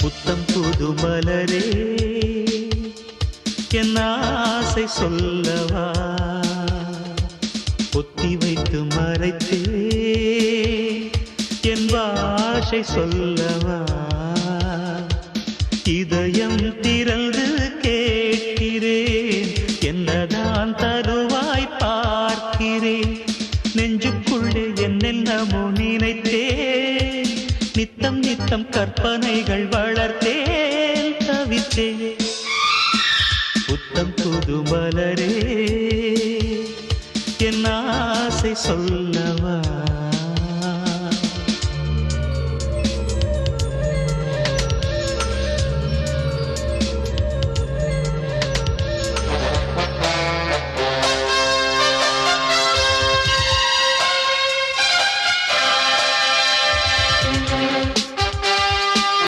புத்தம் புது மலரே என் ஆசை சொல்லவா பொத்தி வைத்து மறைத்தே என் பாஷை சொல்லவா இதயம் திறந்து கேட்கிறேன் என்னதான் தருவாய் பார்க்கிறேன் நெஞ்சுக்குள்ளே என்னென்னமோ நினைத்தேன் நித்தம் நித்தம் கற்பனைகள் வளர்த்தேன் தவித்தேன் புத்தம் புது மலரே என் ஆசை சொல்லவா